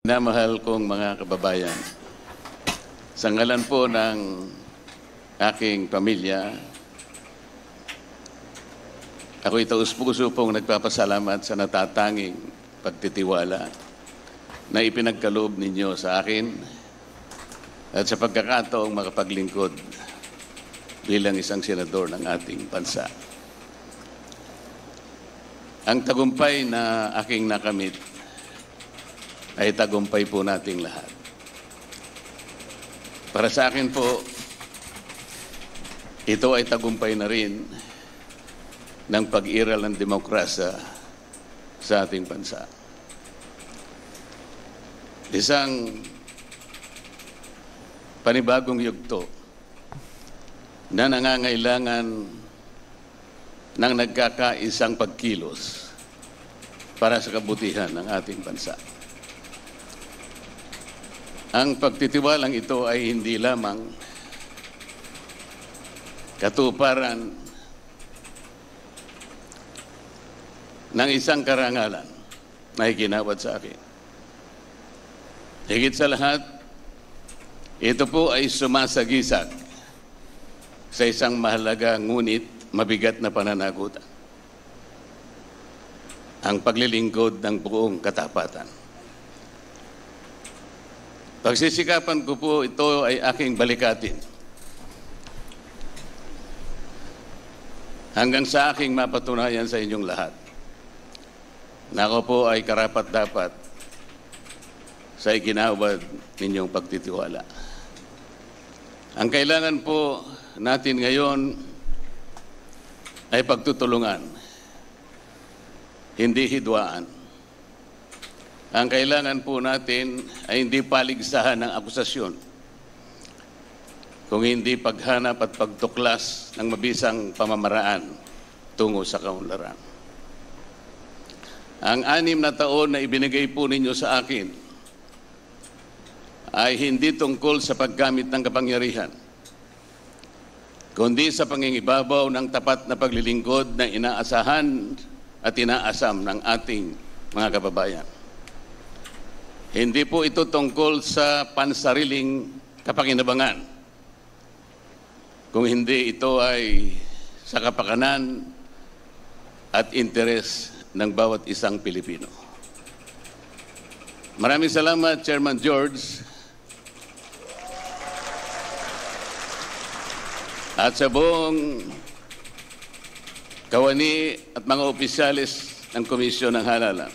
Minamahal kong mga kababayan, sa ngalan po ng aking pamilya, ako'y taus-puso pong nagpapasalamat sa natatanging pagtitiwala na ipinagkaloob ninyo sa akin at sa pagkakataong makapaglingkod bilang isang senador ng ating bansa. Ang tagumpay na aking nakamit ay tagumpay po nating lahat. Para sa akin po, ito ay tagumpay na rin ng pag-iral ng demokrasya sa ating bansa. Isang panibagong yugto na nangangailangan ng nagkakaisang pagkilos para sa kabutihan ng ating bansa. Ang pagtitiwalang ito ay hindi lamang katuparan ng isang karangalan na iginawad sa akin. Higit sa lahat, ito po ay sumasagisag sa isang mahalaga ngunit mabigat na pananagutan. Ang paglilingkod ng buong katapatan. Pagsisikapan ko po ito ay aking balikatin hanggang sa aking mapatunayan sa inyong lahat na ako po ay karapat-dapat sa iginawad ninyong pagtitiwala. Ang kailangan po natin ngayon ay pagtutulungan, hindi hidwaan. Ang kailangan po natin ay hindi paligsahan ng akusasyon, kung hindi paghanap at pagtuklas ng mabisang pamamaraan tungo sa kaunlaran. Ang 6 na taon na ibinigay po ninyo sa akin ay hindi tungkol sa paggamit ng kapangyarihan, kundi sa pangingibabaw ng tapat na paglilingkod na inaasahan at inaasam ng ating mga kababayan. Hindi po ito tungkol sa pansariling kapakinabangan, kung hindi ito ay sa kapakanan at interes ng bawat isang Pilipino. Maraming salamat, Chairman George, at sa buong kawani at mga opisyalis ng Komisyon ng Halalan.